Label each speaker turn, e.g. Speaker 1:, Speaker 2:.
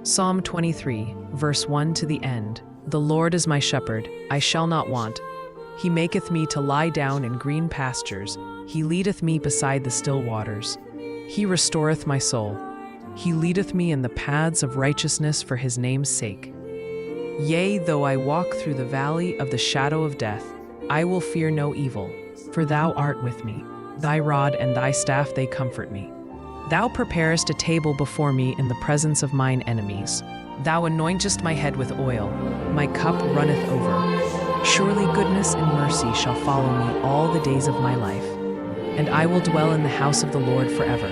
Speaker 1: Psalm 23, verse 1 to the end. The Lord is my shepherd, I shall not want. He maketh me to lie down in green pastures. He leadeth me beside the still waters. He restoreth my soul. He leadeth me in the paths of righteousness for his name's sake. Yea, though I walk through the valley of the shadow of death, I will fear no evil, for thou art with me. Thy rod and thy staff, they comfort me. Thou preparest a table before me in the presence of mine enemies. Thou anointest my head with oil, my cup runneth over. Surely goodness and mercy shall follow me all the days of my life, and I will dwell in the house of the Lord forever.